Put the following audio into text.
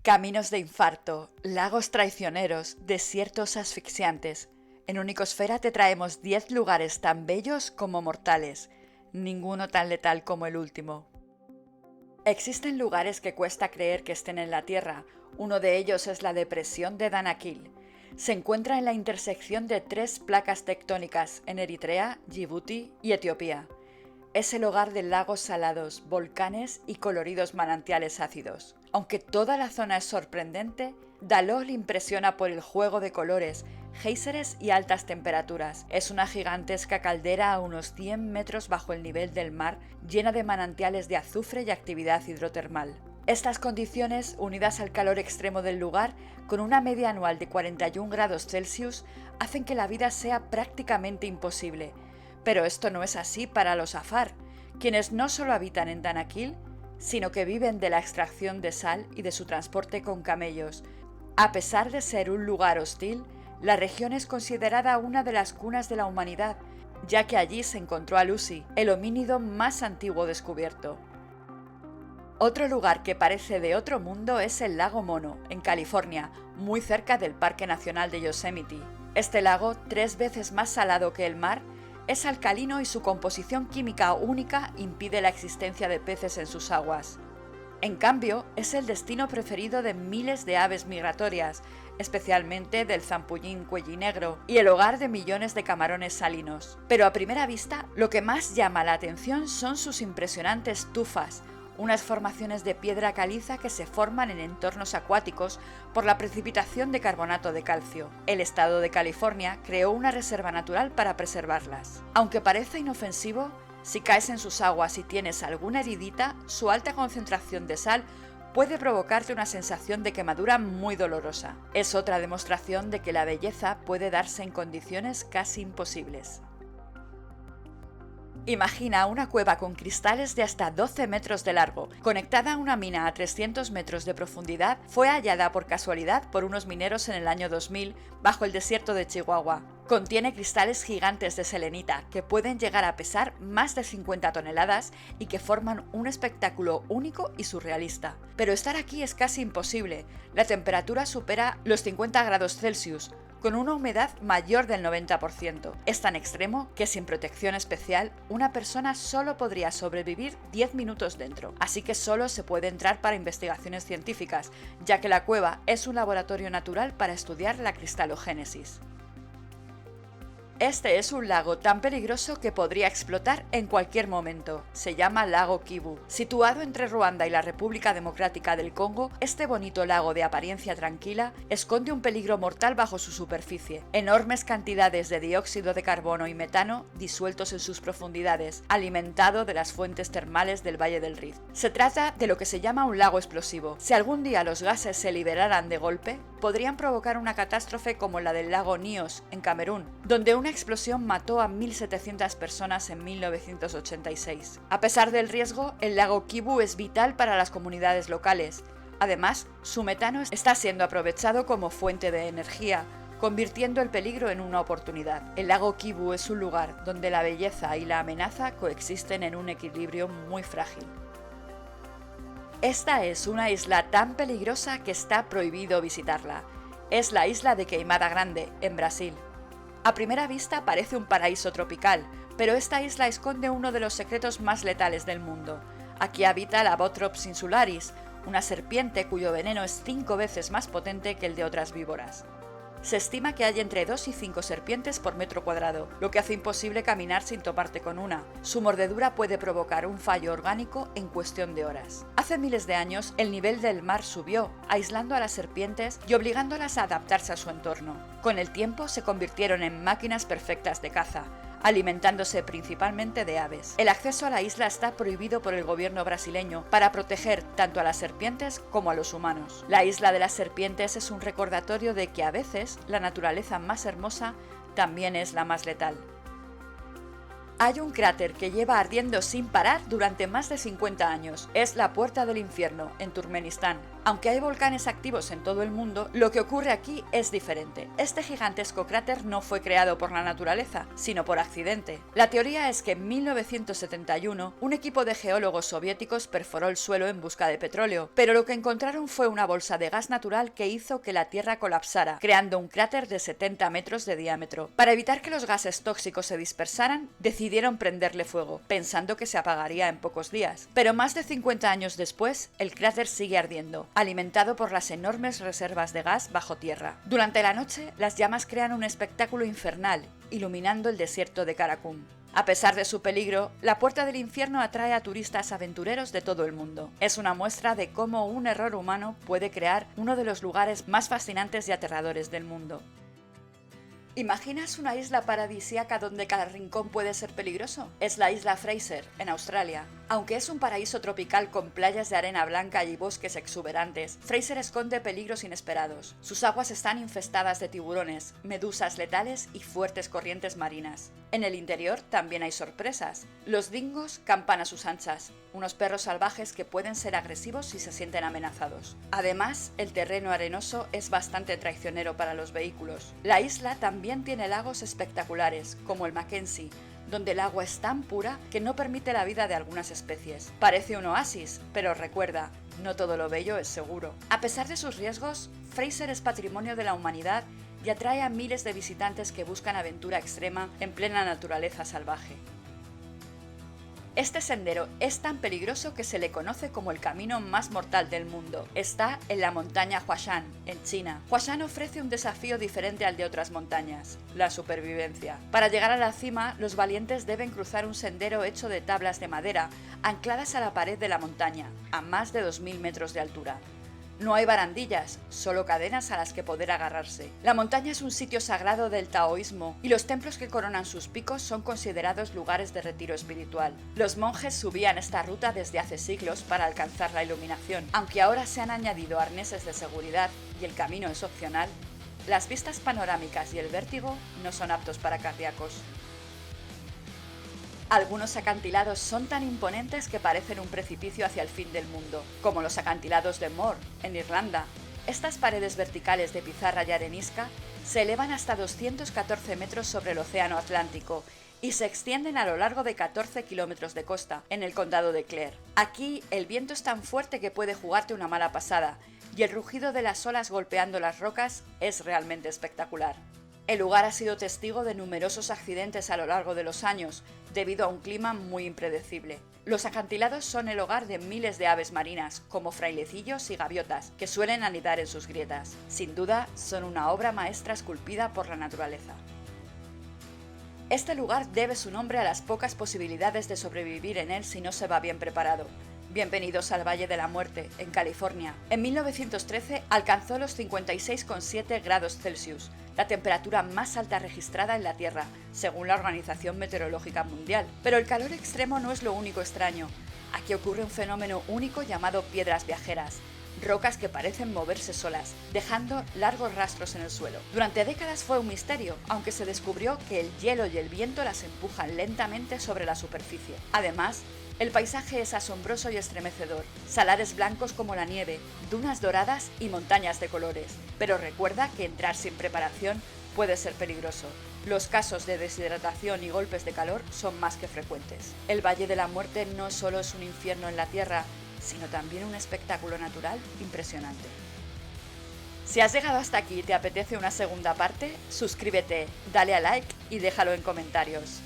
Caminos de infarto, lagos traicioneros, desiertos asfixiantes. En Unicosfera te traemos 10 lugares tan bellos como mortales, ninguno tan letal como el último. Existen lugares que cuesta creer que estén en la Tierra. Uno de ellos es la depresión de Danakil. Se encuentra en la intersección de 3 placas tectónicas en Eritrea, Djibouti y Etiopía. Es el hogar de lagos salados, volcanes y coloridos manantiales ácidos. Aunque toda la zona es sorprendente, Dalool impresiona por el juego de colores, géiseres y altas temperaturas. Es una gigantesca caldera a unos 100 metros bajo el nivel del mar, llena de manantiales de azufre y actividad hidrotermal. Estas condiciones, unidas al calor extremo del lugar, con una media anual de 41 grados Celsius, hacen que la vida sea prácticamente imposible. Pero esto no es así para los Afar, quienes no solo habitan en Danakil, sino que viven de la extracción de sal y de su transporte con camellos. A pesar de ser un lugar hostil, la región es considerada una de las cunas de la humanidad, ya que allí se encontró a Lucy, el homínido más antiguo descubierto. Otro lugar que parece de otro mundo es el lago Mono, en California, muy cerca del Parque Nacional de Yosemite. Este lago, 3 veces más salado que el mar, es alcalino y su composición química única impide la existencia de peces en sus aguas. En cambio, es el destino preferido de miles de aves migratorias, especialmente del zampullín cuellinegro, y el hogar de millones de camarones salinos. Pero a primera vista, lo que más llama la atención son sus impresionantes tufas, unas formaciones de piedra caliza que se forman en entornos acuáticos por la precipitación de carbonato de calcio. El estado de California creó una reserva natural para preservarlas. Aunque parece inofensivo, si caes en sus aguas y tienes alguna heridita, su alta concentración de sal puede provocarte una sensación de quemadura muy dolorosa. Es otra demostración de que la belleza puede darse en condiciones casi imposibles. Imagina una cueva con cristales de hasta 12 metros de largo, conectada a una mina a 300 metros de profundidad. Fue hallada por casualidad por unos mineros en el año 2000 bajo el desierto de Chihuahua. Contiene cristales gigantes de selenita que pueden llegar a pesar más de 50 toneladas y que forman un espectáculo único y surrealista. Pero estar aquí es casi imposible. La temperatura supera los 50 grados Celsius, con una humedad mayor del 90%. Es tan extremo que sin protección especial, una persona solo podría sobrevivir 10 minutos dentro. Así que solo se puede entrar para investigaciones científicas, ya que la cueva es un laboratorio natural para estudiar la cristalogénesis. Este es un lago tan peligroso que podría explotar en cualquier momento. Se llama lago Kivu. Situado entre Ruanda y la República Democrática del Congo, este bonito lago de apariencia tranquila esconde un peligro mortal bajo su superficie. Enormes cantidades de dióxido de carbono y metano disueltos en sus profundidades, alimentado de las fuentes termales del Valle del Rift. Se trata de lo que se llama un lago explosivo. Si algún día los gases se liberaran de golpe, podrían provocar una catástrofe como la del lago Nyos, en Camerún, donde una explosión mató a 1.700 personas en 1986. A pesar del riesgo, el lago Kivu es vital para las comunidades locales. Además, su metano está siendo aprovechado como fuente de energía, convirtiendo el peligro en una oportunidad. El lago Kivu es un lugar donde la belleza y la amenaza coexisten en un equilibrio muy frágil. Esta es una isla tan peligrosa que está prohibido visitarla. Es la isla de Queimada Grande, en Brasil. A primera vista parece un paraíso tropical, pero esta isla esconde uno de los secretos más letales del mundo. Aquí habita la Bothrops insularis, una serpiente cuyo veneno es 5 veces más potente que el de otras víboras. Se estima que hay entre 2 y 5 serpientes por metro cuadrado, lo que hace imposible caminar sin toparte con una. Su mordedura puede provocar un fallo orgánico en cuestión de horas. Hace miles de años, el nivel del mar subió, aislando a las serpientes y obligándolas a adaptarse a su entorno. Con el tiempo se convirtieron en máquinas perfectas de caza, alimentándose principalmente de aves. El acceso a la isla está prohibido por el gobierno brasileño para proteger tanto a las serpientes como a los humanos. La isla de las serpientes es un recordatorio de que a veces la naturaleza más hermosa también es la más letal. Hay un cráter que lleva ardiendo sin parar durante más de 50 años. Es la Puerta del Infierno, en Turkmenistán. Aunque hay volcanes activos en todo el mundo, lo que ocurre aquí es diferente. Este gigantesco cráter no fue creado por la naturaleza, sino por accidente. La teoría es que en 1971 un equipo de geólogos soviéticos perforó el suelo en busca de petróleo, pero lo que encontraron fue una bolsa de gas natural que hizo que la Tierra colapsara, creando un cráter de 70 metros de diámetro. Para evitar que los gases tóxicos se dispersaran, decidieron prenderle fuego, pensando que se apagaría en pocos días. Pero más de 50 años después, el cráter sigue ardiendo, alimentado por las enormes reservas de gas bajo tierra. Durante la noche, las llamas crean un espectáculo infernal, iluminando el desierto de Karakum. A pesar de su peligro, la Puerta del Infierno atrae a turistas aventureros de todo el mundo. Es una muestra de cómo un error humano puede crear uno de los lugares más fascinantes y aterradores del mundo. ¿Imaginas una isla paradisíaca donde cada rincón puede ser peligroso? Es la isla Fraser, en Australia. Aunque es un paraíso tropical con playas de arena blanca y bosques exuberantes, Fraser esconde peligros inesperados. Sus aguas están infestadas de tiburones, medusas letales y fuertes corrientes marinas. En el interior también hay sorpresas. Los dingos campan a sus anchas, unos perros salvajes que pueden ser agresivos si se sienten amenazados. Además, el terreno arenoso es bastante traicionero para los vehículos. La isla también tiene lagos espectaculares, como el Mackenzie, donde el agua es tan pura que no permite la vida de algunas especies. Parece un oasis, pero recuerda, no todo lo bello es seguro. A pesar de sus riesgos, Fraser es patrimonio de la humanidad y atrae a miles de visitantes que buscan aventura extrema en plena naturaleza salvaje. Este sendero es tan peligroso que se le conoce como el camino más mortal del mundo. Está en la montaña Huashan, en China. Huashan ofrece un desafío diferente al de otras montañas: la supervivencia. Para llegar a la cima, los valientes deben cruzar un sendero hecho de tablas de madera, ancladas a la pared de la montaña, a más de 2000 metros de altura. No hay barandillas, solo cadenas a las que poder agarrarse. La montaña es un sitio sagrado del taoísmo y los templos que coronan sus picos son considerados lugares de retiro espiritual. Los monjes subían esta ruta desde hace siglos para alcanzar la iluminación. Aunque ahora se han añadido arneses de seguridad y el camino es opcional, las vistas panorámicas y el vértigo no son aptos para cardíacos. Algunos acantilados son tan imponentes que parecen un precipicio hacia el fin del mundo, como los acantilados de Moher, en Irlanda. Estas paredes verticales de pizarra y arenisca se elevan hasta 214 metros sobre el océano Atlántico y se extienden a lo largo de 14 kilómetros de costa, en el condado de Clare. Aquí el viento es tan fuerte que puede jugarte una mala pasada, y el rugido de las olas golpeando las rocas es realmente espectacular. El lugar ha sido testigo de numerosos accidentes a lo largo de los años, debido a un clima muy impredecible. Los acantilados son el hogar de miles de aves marinas, como frailecillos y gaviotas, que suelen anidar en sus grietas. Sin duda, son una obra maestra esculpida por la naturaleza. Este lugar debe su nombre a las pocas posibilidades de sobrevivir en él si no se va bien preparado. Bienvenidos al Valle de la Muerte, en California. En 1913 alcanzó los 56,7 grados Celsius, la temperatura más alta registrada en la Tierra, según la Organización Meteorológica Mundial. Pero el calor extremo no es lo único extraño. Aquí ocurre un fenómeno único llamado piedras viajeras, rocas que parecen moverse solas, dejando largos rastros en el suelo. Durante décadas fue un misterio, aunque se descubrió que el hielo y el viento las empujan lentamente sobre la superficie. Además, el paisaje es asombroso y estremecedor, salares blancos como la nieve, dunas doradas y montañas de colores. Pero recuerda que entrar sin preparación puede ser peligroso. Los casos de deshidratación y golpes de calor son más que frecuentes. El Valle de la Muerte no solo es un infierno en la tierra, sino también un espectáculo natural impresionante. Si has llegado hasta aquí y te apetece una segunda parte, suscríbete, dale a like y déjalo en comentarios.